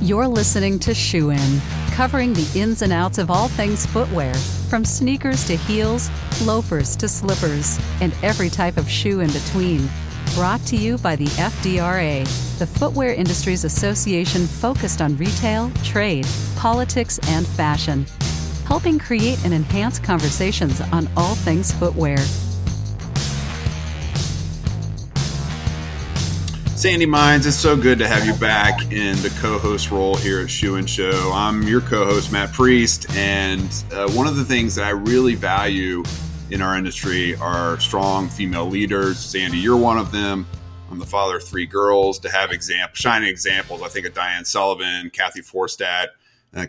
You're listening to Shoe In, covering the ins and outs of all things footwear, from sneakers to heels, loafers to slippers, and every type of shoe in between. Brought to you by the FDRA, the Footwear Industries Association focused on retail, trade, politics, and fashion, helping create and enhance conversations on all things footwear. Sandi Mines, it's so good to have you back in the co-host role here at Shoe and Show. I'm your co-host, Matt Priest, and one of the things that I really value in our industry are strong female leaders. Sandi, you're one of them. I'm the father of 3 girls. To have shining examples, I think of Diane Sullivan, Kathy Forstadt,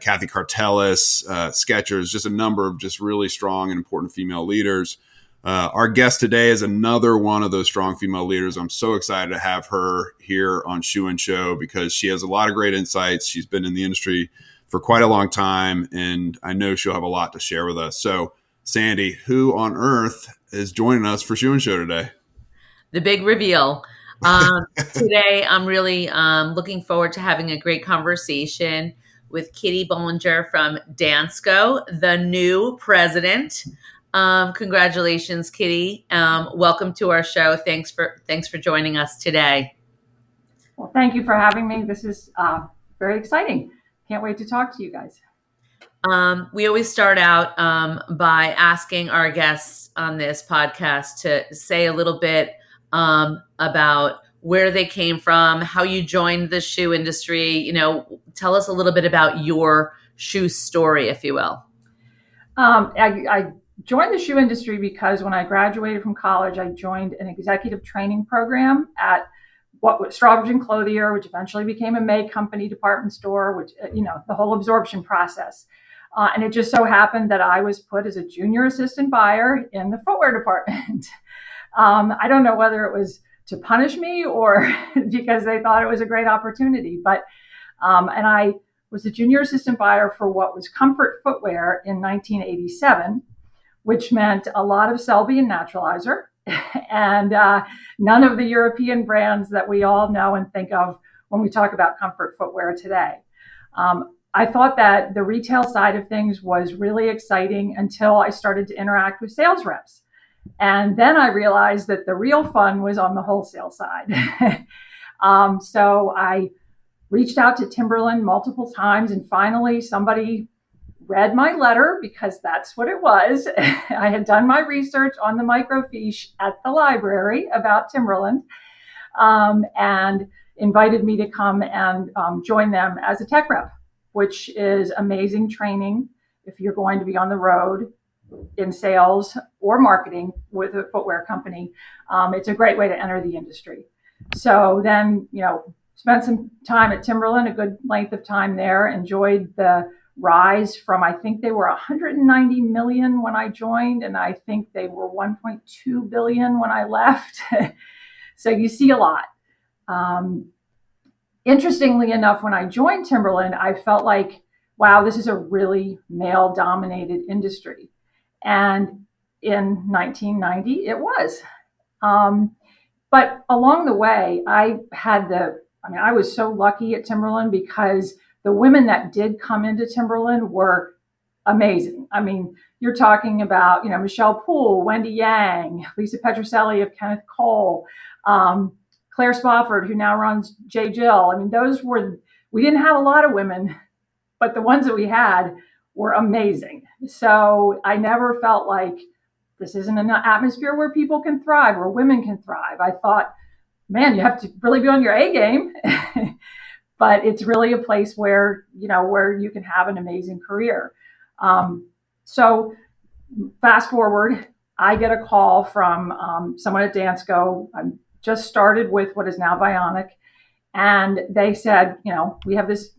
Kathy Cartelis, Skechers, just a number of just really strong and important female leaders. Our guest today is another one of those strong female leaders. I'm so excited to have her here on Shoe and Show because she has a lot of great insights. She's been in the industry for quite a long time, and I know she'll have a lot to share with us. So, Sandi, who on earth is joining us for Shoe and Show today? The big reveal. Today, I'm really looking forward to having a great conversation with Kitty Bolinger from Dansko, the new president. Congratulations, Kitty. Welcome to our show. Thanks for joining us today. Well, thank you for having me. This is very exciting. Can't wait to talk to you guys. We always start out by asking our guests on this podcast to say a little bit about where they came from, how you joined the shoe industry. You know, tell us a little bit about your shoe story, if you will. I joined the shoe industry because when I graduated from college, I joined an executive training program at what was Strawbridge and Clothier, which eventually became a May Company department store, which, the whole absorption process. And it just so happened that I was put as a junior assistant buyer in the footwear department. I don't know whether it was to punish me or because they thought it was a great opportunity, but and I was a junior assistant buyer for what was Comfort Footwear in 1987, which meant a lot of Selby and Naturalizer and none of the European brands that we all know and think of when we talk about comfort footwear today. I thought that the retail side of things was really exciting until I started to interact with sales reps. And then I realized that the real fun was on the wholesale side. So I reached out to Timberland multiple times, and finally somebody read my letter because that's what it was. I had done my research on the microfiche at the library about Timberland and invited me to come and join them as a tech rep, which is amazing training if you're going to be on the road in sales or marketing with a footwear company. It's a great way to enter the industry. So then, spent some time at Timberland, a good length of time there, enjoyed the rise from, I think they were 190 million when I joined, and I think they were 1.2 billion when I left. So you see a lot. Interestingly enough, when I joined Timberland, I felt like, wow, this is a really male-dominated industry. And in 1990, it was. But along the way, I was so lucky at Timberland because the women that did come into Timberland were amazing. I mean, you're talking about, Michelle Poole, Wendy Yang, Lisa Petroselli of Kenneth Cole, Claire Spofford, who now runs J. Jill. I mean, we didn't have a lot of women, but the ones that we had were amazing. So I never felt like this isn't an atmosphere where people can thrive, where women can thrive. I thought, man, you have to really be on your A game. But it's really a place where you can have an amazing career. So fast forward, I get a call from someone at Dansko. I just started with what is now Vionic. And they said, we have this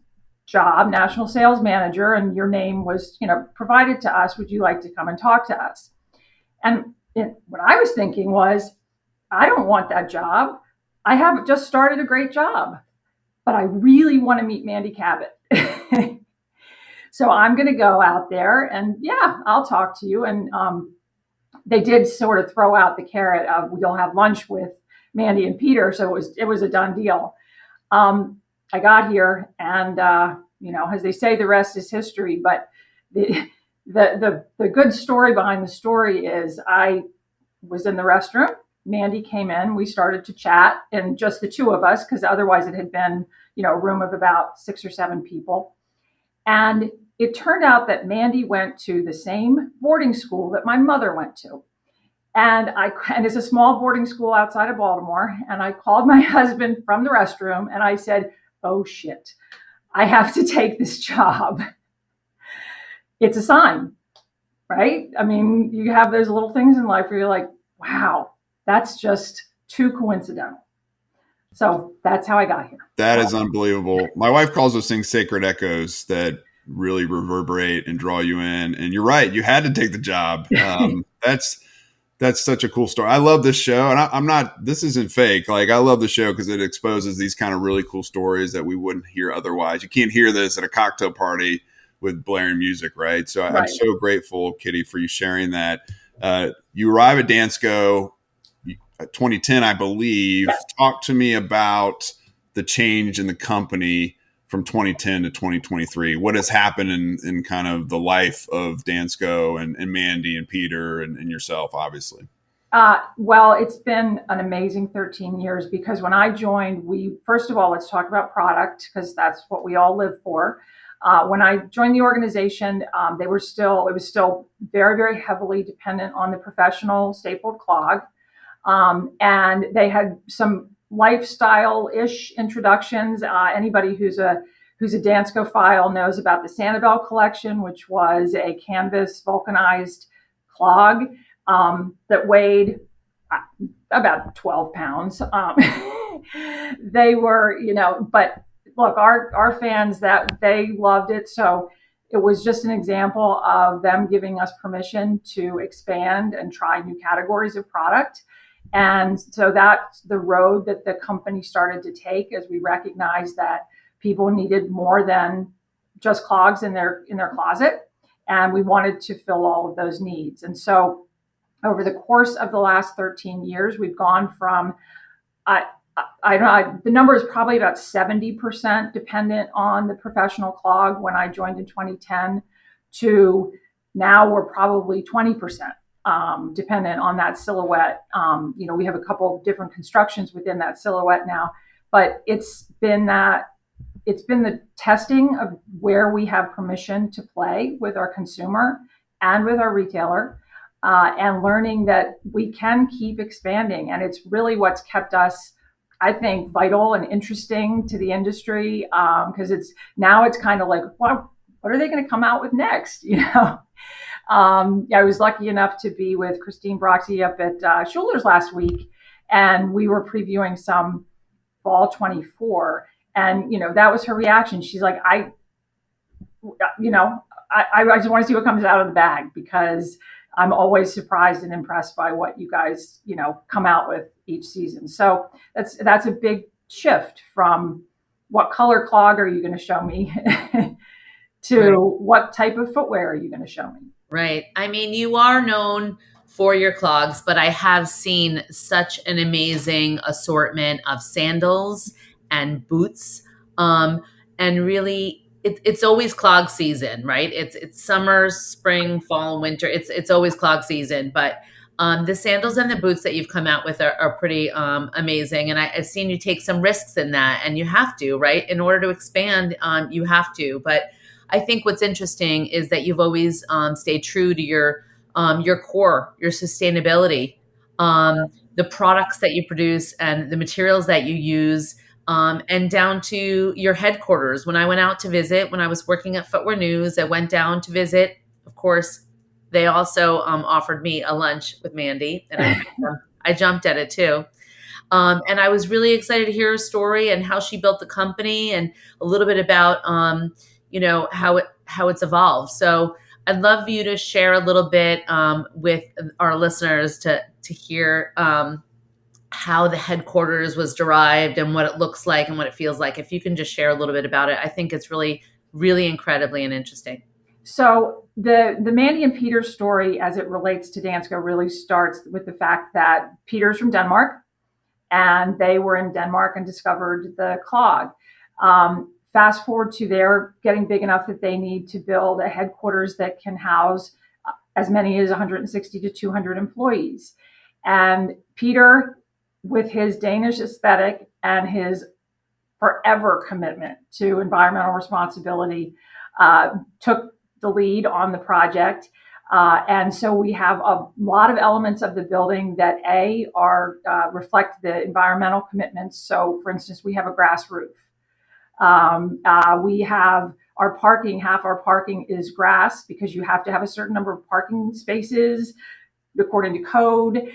job, national sales manager, and your name was, provided to us. Would you like to come and talk to us? And what I was thinking was, I don't want that job. I have just started a great job, but I really want to meet Mandy Cabot. So I'm going to go out there and I'll talk to you. And they did sort of throw out the carrot of, you'll have lunch with Mandy and Peter. So it was a done deal. I got here, and as they say, the rest is history. But the good story behind the story is I was in the restroom. Mandy came in. We started to chat, and just the two of us, because otherwise it had been, a room of about 6 or 7 people. And it turned out that Mandy went to the same boarding school that my mother went to. And it's a small boarding school outside of Baltimore. And I called my husband from the restroom and I said, "Oh shit, I have to take this job." It's a sign, right? I mean, you have those little things in life where you're like, wow, that's just too coincidental. So that's how I got here. That is unbelievable. My wife calls those things sacred echoes that really reverberate and draw you in. And you're right. You had to take the job. That's such a cool story. I love this show, and this isn't fake. Like, I love the show because it exposes these kind of really cool stories that we wouldn't hear otherwise. You can't hear this at a cocktail party with blaring music, right? So I'm so grateful, Kitty, for you sharing that. You arrive at Dansko 2010, I believe. Yes. Talk to me about the change in the company from 2010 to 2023. What has happened in kind of the life of Dansko and Mandy and Peter and yourself, obviously? Well, it's been an amazing 13 years because when I joined, first of all, let's talk about product because that's what we all live for. When I joined the organization, it was still very, very heavily dependent on the professional stapled clog. And they had some lifestyle-ish introductions. Anybody who's a Dansko file knows about the Sanibel collection, which was a canvas vulcanized clog that weighed about 12 pounds. They were, but look, our fans, that they loved it. So it was just an example of them giving us permission to expand and try new categories of product. And so that's the road that the company started to take as we recognized that people needed more than just clogs in their closet. And we wanted to fill all of those needs. And so over the course of the last 13 years, we've gone from, I don't know, the number is probably about 70% dependent on the professional clog when I joined in 2010 to now we're probably 20%. Dependent on that silhouette. We have a couple of different constructions within that silhouette now, but it's been the testing of where we have permission to play with our consumer and with our retailer, and learning that we can keep expanding. And it's really what's kept us, I think, vital and interesting to the industry, because it's kind of like, what are they going to come out with next? I was lucky enough to be with Christine Broxy up at Schuler's last week, and we were previewing some fall 24. And, that was her reaction. She's like, I just want to see what comes out of the bag because I'm always surprised and impressed by what you guys, come out with each season. So that's a big shift from what color clog are you going to show me to what type of footwear are you going to show me? Right. I mean, you are known for your clogs, but I have seen such an amazing assortment of sandals and boots. And really, it's always clog season, right? It's summer, spring, fall, winter. It's always clog season. But the sandals and the boots that you've come out with are pretty amazing. And I've seen you take some risks in that, and you have to, right? In order to expand, you have to. But I think what's interesting is that you've always stayed true to your core, your sustainability, the products that you produce and the materials that you use, and down to your headquarters. When I went out to visit, when I was working at Footwear News, I went down to visit. Of course, they also offered me a lunch with Mandy, and I jumped at it too. And I was really excited to hear her story and how she built the company and a little bit about how it's evolved. So I'd love you to share a little bit with our listeners to hear how the headquarters was derived and what it looks like and what it feels like. If you can just share a little bit about it, I think it's really, really incredibly and interesting. So the Mandy and Peter story as it relates to Dansko really starts with the fact that Peter's from Denmark and they were in Denmark and discovered the clog. Fast forward to they're getting big enough that they need to build a headquarters that can house as many as 160 to 200 employees. And Peter, with his Danish aesthetic and his forever commitment to environmental responsibility, took the lead on the project. And so we have a lot of elements of the building that reflect the environmental commitments. So for instance, we have a grass roof. We have our parking, half our parking is grass because you have to have a certain number of parking spaces according to code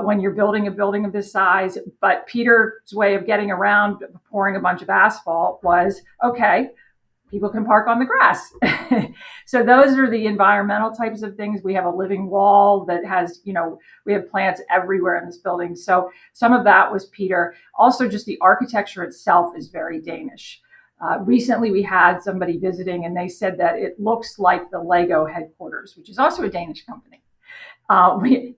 when you're building a building of this size. But Peter's way of getting around pouring a bunch of asphalt was, okay, people can park on the grass. So those are the environmental types of things. We have a living wall that has, we have plants everywhere in this building. So some of that was Peter. Also, just the architecture itself is very Danish. Recently, we had somebody visiting and they said that it looks like the Lego headquarters, which is also a Danish company.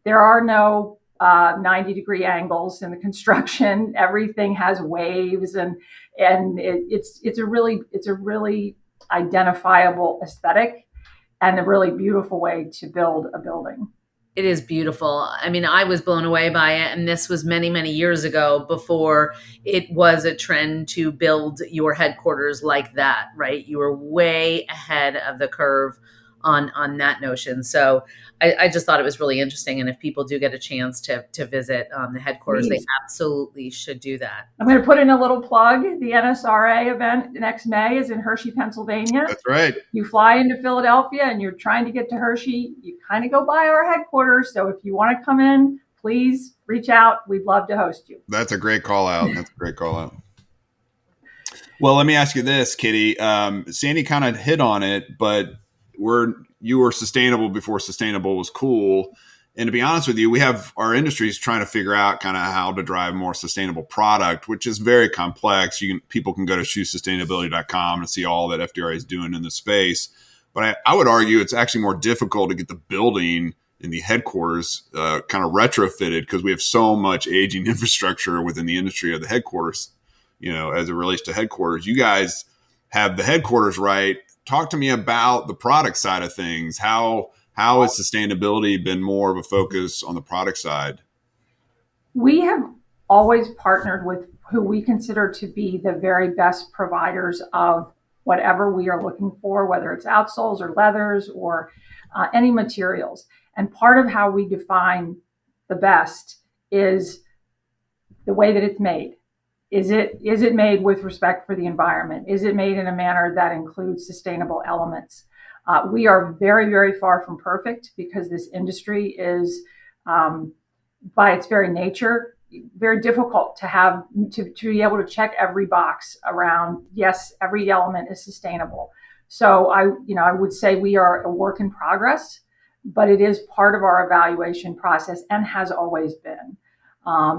There are no 90-degree angles in the construction. Everything has waves, and it's a really identifiable aesthetic and a really beautiful way to build a building. It is beautiful. I mean, I was blown away by it. And this was many, many years ago before it was a trend to build your headquarters like that, right? You were way ahead of the curve on that notion. So I just thought it was really interesting. And if people do get a chance to visit the headquarters, Please. They absolutely should do that. I'm going to put in a little plug. The NSRA event next May is in Hershey, Pennsylvania. That's right. You fly into Philadelphia and you're trying to get to Hershey. You kind of go by our headquarters. So if you want to come in, please reach out. We'd love to host you. That's a great call out. Well, let me ask you this, Kitty. Sandi kind of hit on it, but you were sustainable before sustainable was cool. And to be honest with you, we have our industries trying to figure out kind of how to drive more sustainable product, which is very complex. People can go to shoesustainability.com and see all that FDRA is doing in the space. But I would argue it's actually more difficult to get the building in the headquarters kind of retrofitted because we have so much aging infrastructure within the industry of the headquarters, as it relates to headquarters. You guys have the headquarters right. Talk to me about the product side of things. How has sustainability been more of a focus on the product side? We have always partnered with who we consider to be the very best providers of whatever we are looking for, whether it's outsoles or leathers or any materials. And part of how we define the best is the way that it's made. Is it made with respect for the environment? Is it made in a manner that includes sustainable elements? We are very, very far from perfect because this industry is, by its very nature, very difficult to be able to check every box around, yes, every element is sustainable. So I would say we are a work in progress, but it is part of our evaluation process and has always been.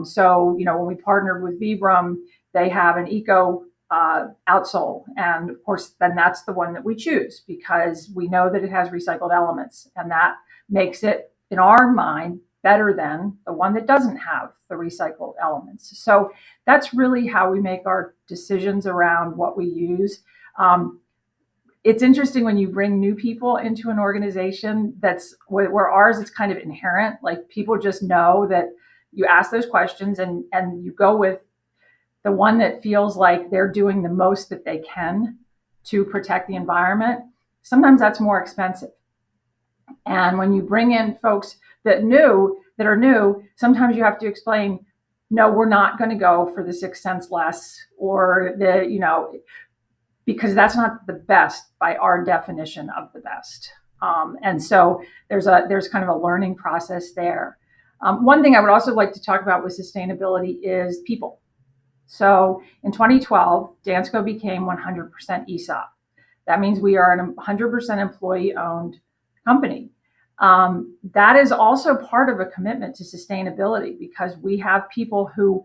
So when we partnered with Vibram, they have an eco outsole. And of course, then that's the one that we choose because we know that it has recycled elements. And that makes it, in our mind, better than the one that doesn't have the recycled elements. So that's really how we make our decisions around what we use. It's interesting when you bring new people into an organization that's where ours is kind of inherent, like people just know that you ask those questions and you go with the one that feels like they're doing the most that they can to protect the environment. Sometimes that's more expensive. And when you bring in folks that are new, sometimes you have to explain, no, we're not going to go for the 6 cents less or because that's not the best by our definition of the best. And so there's kind of a learning process there. One thing I would also like to talk about with sustainability is people. So in 2012, Dansko became 100% ESOP. That means we are a 100% employee-owned company. That is also part of a commitment to sustainability because we have people who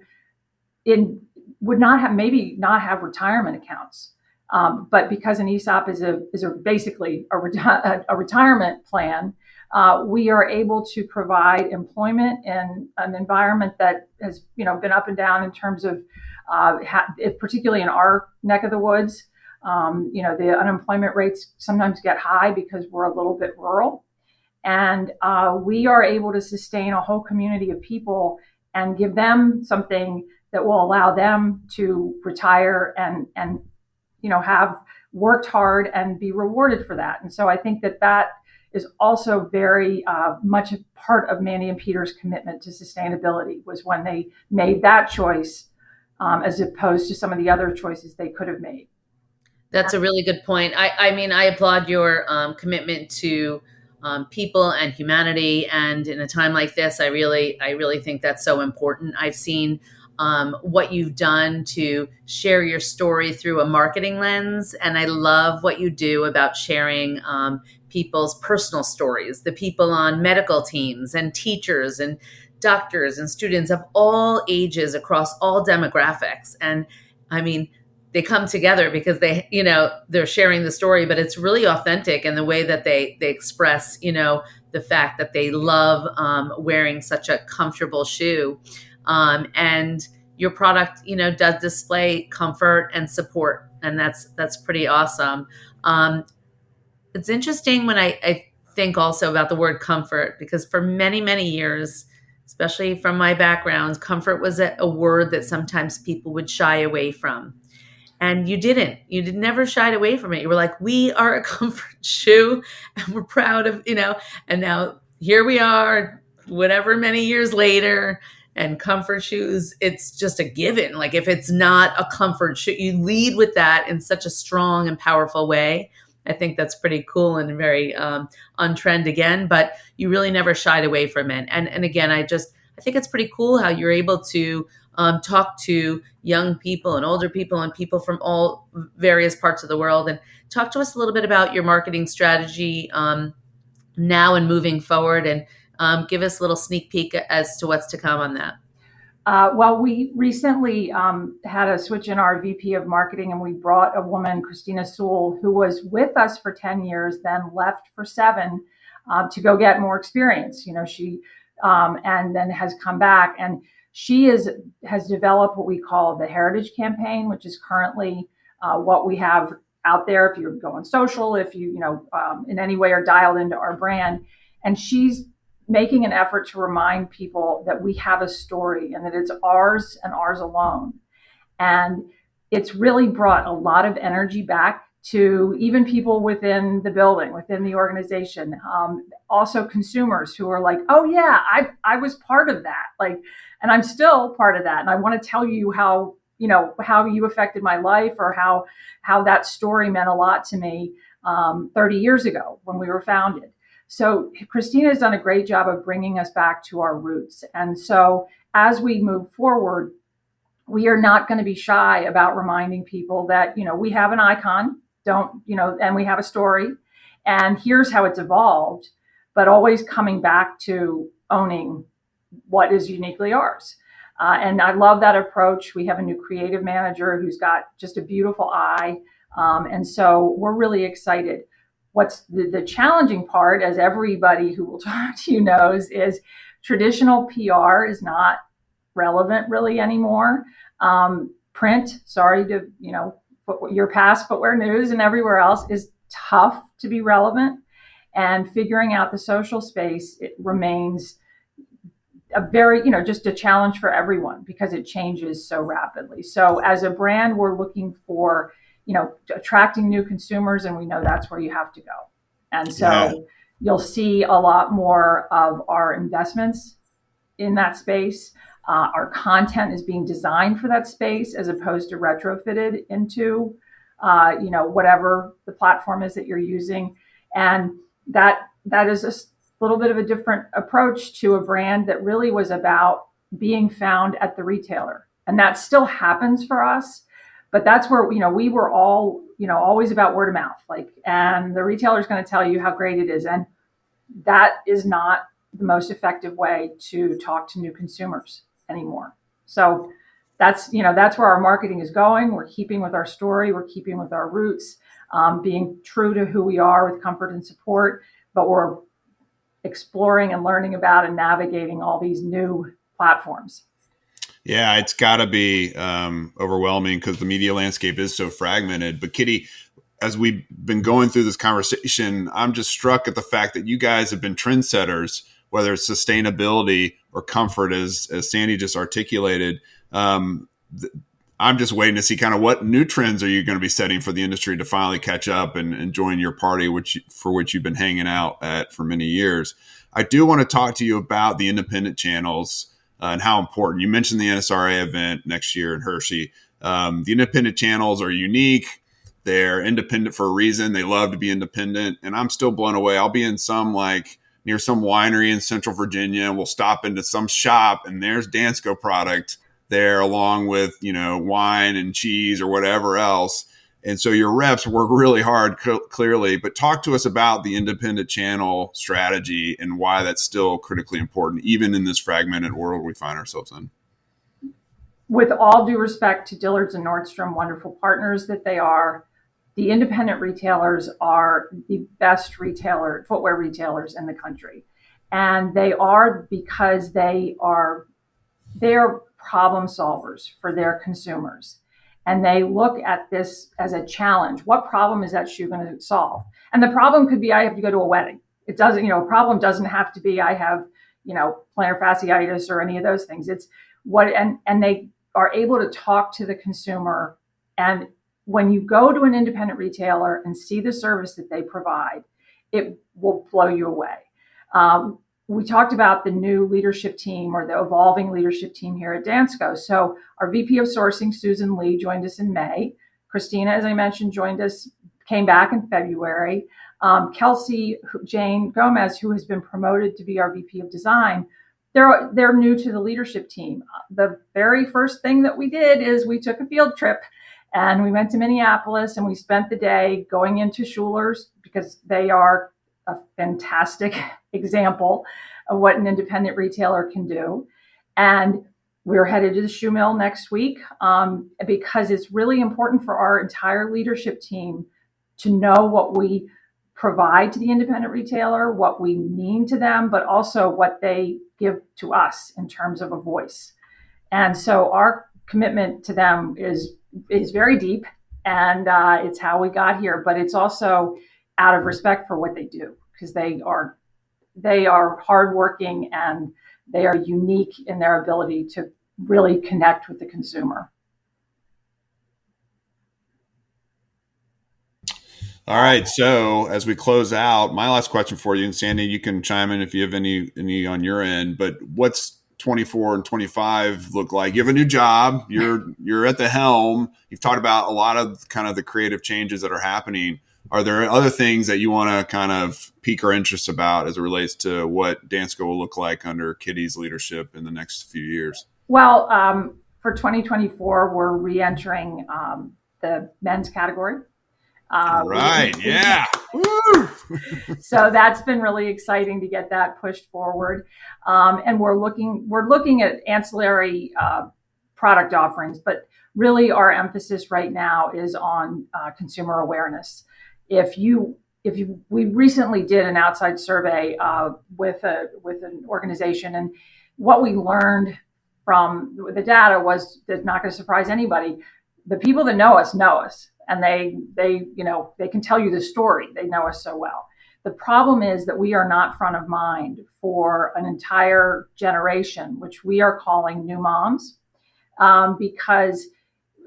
would not have retirement accounts. But because an ESOP is basically a retirement plan, we are able to provide employment in an environment that has, been up and down in terms of, particularly in our neck of the woods. The unemployment rates sometimes get high because we're a little bit rural. And we are able to sustain a whole community of people and give them something that will allow them to retire and have worked hard and be rewarded for that. And so I think that is also very much a part of Mandy and Peter's commitment to sustainability, was when they made that choice as opposed to some of the other choices they could have made. That's a really good point. I applaud your commitment to people and humanity. And in a time like this, I really think that's so important. I've seen what you've done to share your story through a marketing lens. And I love what you do about sharing people's personal stories, the people on medical teams and teachers and doctors and students of all ages across all demographics. And they come together because they're sharing the story, but it's really authentic in the way that they express, the fact that they love wearing such a comfortable shoe. And your product, does display comfort and support. And that's pretty awesome. It's interesting when I think also about the word comfort, because for many, many years, especially from my background, comfort was a word that sometimes people would shy away from. And you never shied away from it. You were like, we are a comfort shoe and we're proud of, and now here we are, whatever many years later, and comfort shoes, it's just a given. Like, if it's not a comfort shoe, you lead with that in such a strong and powerful way. I think that's pretty cool and very on trend again, but you really never shied away from it. And again, I think it's pretty cool how you're able to talk to young people and older people and people from all various parts of the world. And talk to us a little bit about your marketing strategy now and moving forward, and give us a little sneak peek as to what's to come on that. Well, we recently had a switch in our VP of marketing, and we brought a woman, Christina Sewell, who was with us for 10 years, then left for 7 to go get more experience. She and then has come back, and she has developed what we call the Heritage Campaign, which is currently what we have out there. If you're going social, if you in any way are dialed into our brand, and she's making an effort to remind people that we have a story and that it's ours and ours alone. And it's really brought a lot of energy back to even people within the building, within the organization. Also consumers who are like, oh yeah, I was part of that. And I'm still part of that. And I want to tell you how you affected my life, or how that story meant a lot to me 30 years ago when we were founded. So Christina has done a great job of bringing us back to our roots. And so as we move forward, we are not going to be shy about reminding people that, we have an icon, and we have a story, and here's how it's evolved, but always coming back to owning what is uniquely ours. And I love that approach. We have a new creative manager who's got just a beautiful eye. And so we're really excited. What's the challenging part, as everybody who will talk to you knows, is traditional PR is not relevant really anymore. Print, sorry to, your past footwear news and everywhere else is tough to be relevant. And figuring out the social space, it remains a very, just a challenge for everyone because it changes so rapidly. So as a brand, we're looking for attracting new consumers, and we know that's where you have to go. And so you'll see a lot more of our investments in that space. Our content is being designed for that space as opposed to retrofitted into, whatever the platform is that you're using. And that is a little bit of a different approach to a brand that really was about being found at the retailer. And that still happens for us. But that's where, we were all, always about word of mouth, and the retailer is going to tell you how great it is. And that is not the most effective way to talk to new consumers anymore. So that's where our marketing is going. We're keeping with our story. We're keeping with our roots, being true to who we are with comfort and support, but we're exploring and learning about and navigating all these new platforms. Yeah, it's got to be overwhelming because the media landscape is so fragmented. But Kitty, as we've been going through this conversation, I'm just struck at the fact that you guys have been trendsetters, whether it's sustainability or comfort, as Sandi just articulated. I'm just waiting to see kind of what new trends are you going to be setting for the industry to finally catch up and join your party, for which you've been hanging out at for many years. I do want to talk to you about the independent channels and how important. You mentioned the NSRA event next year in Hershey. The independent channels are unique. They're independent for a reason. They love to be independent. And I'm still blown away. I'll be in near some winery in Central Virginia, and we'll stop into some shop, and there's Dansko product there along with, wine and cheese or whatever else. And so your reps work really hard, clearly, but talk to us about the independent channel strategy and why that's still critically important, even in this fragmented world we find ourselves in. With all due respect to Dillard's and Nordstrom, wonderful partners that they are, the independent retailers are the best footwear retailers in the country. And they are because they're problem solvers for their consumers. And they look at this as a challenge. What problem is that shoe going to solve? And the problem could be I have to go to a wedding. It doesn't, a problem doesn't have to be I have, plantar fasciitis or any of those things. It's and they are able to talk to the consumer. And when you go to an independent retailer and see the service that they provide, it will blow you away. We talked about the new leadership team or the evolving leadership team here at Dansko. So our VP of Sourcing, Susan Lee, joined us in May. Christina, as I mentioned, came back in February. Kelsey Jane Gomez, who has been promoted to be our VP of Design, they're new to the leadership team. The very first thing that we did is we took a field trip and we went to Minneapolis and we spent the day going into Schuler's because they are a fantastic example of what an independent retailer can do. And we're headed to the shoe mill next week because it's really important for our entire leadership team to know what we provide to the independent retailer, what we mean to them, but also what they give to us in terms of a voice. And so our commitment to them is very deep, and it's how we got here, but it's also out of respect for what they do, because they are hardworking and they are unique in their ability to really connect with the consumer. All right. So as we close out, my last question for you, and Sandi, you can chime in if you have any on your end, but what's 24 and 25 look like? You have a new job. You're at the helm. You've talked about a lot of kind of the creative changes that are happening. Are there other things that you want to kind of pique our interest about as it relates to what Dansko will look like under Kitty's leadership in the next few years? Well, for 2024, we're re-entering the men's category. All right. Yeah. Woo! So that's been really exciting to get that pushed forward. And we're looking at ancillary product offerings, but really our emphasis right now is on consumer awareness. We recently did an outside survey with an organization, and what we learned from the data was that's not going to surprise anybody. The people that know us, and they can tell you the story. They know us so well. The problem is that we are not front of mind for an entire generation, which we are calling new moms, because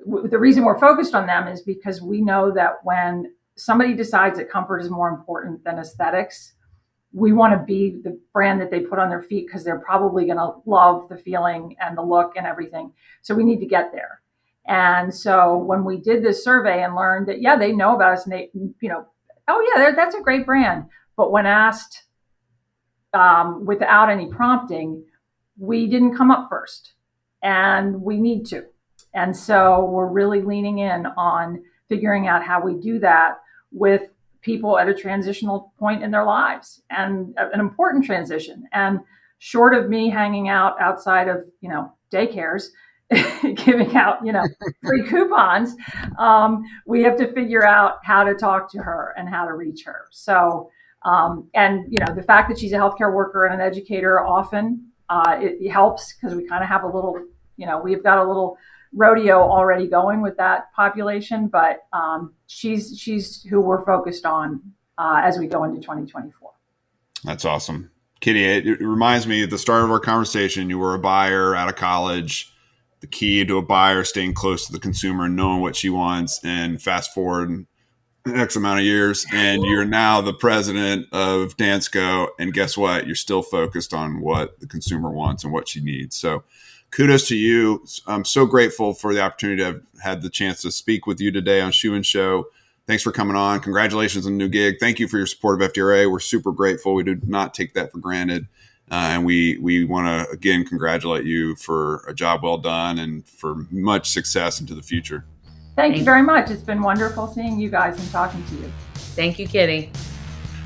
the reason we're focused on them is because we know that when somebody decides that comfort is more important than aesthetics, we want to be the brand that they put on their feet because they're probably going to love the feeling and the look and everything. So we need to get there. And so when we did this survey and learned that, they know about us and they, that's a great brand. But when asked without any prompting, we didn't come up first, and we need to. And so we're really leaning in on figuring out how we do that with people at a transitional point in their lives, and an important transition. And short of me hanging out outside of, daycares, giving out, free coupons, we have to figure out how to talk to her and how to reach her. So And the fact that she's a healthcare worker and an educator often it helps because we kind of have a little, we've got a little rodeo already going with that population. But she's who we're focused on as we go into 2024. That's awesome. Kitty, it reminds me at the start of our conversation, you were a buyer out of college. The key to a buyer staying close to the consumer and knowing what she wants, and fast forward X amount of years, and you're now the president of Dansko. And guess what? You're still focused on what the consumer wants and what she needs. So kudos to you. I'm so grateful for the opportunity to have had the chance to speak with you today on Shoe and Show. Thanks for coming on. Congratulations on the new gig. Thank you for your support of FDRA. We're super grateful. We do not take that for granted. And we want to, again, congratulate you for a job well done and for much success into the future. Thank you very much. It's been wonderful seeing you guys and talking to you. Thank you, Kitty.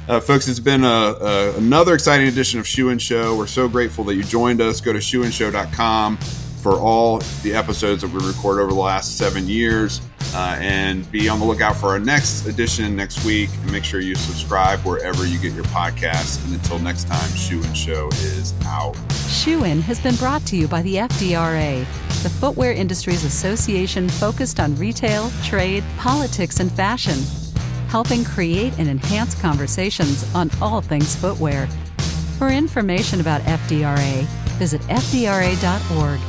Folks, it's been another exciting edition of Shoe and Show. We're so grateful that you joined us. Go to shoeandshow.com for all the episodes that we recorded over the last 7 years. And be on the lookout for our next edition next week. And make sure you subscribe wherever you get your podcasts. And until next time, Shoe and Show is out. Shoe In has been brought to you by the FDRA, the Footwear Industries Association focused on retail, trade, politics, and fashion, helping create and enhance conversations on all things footwear. For information about FDRA, visit fdra.org.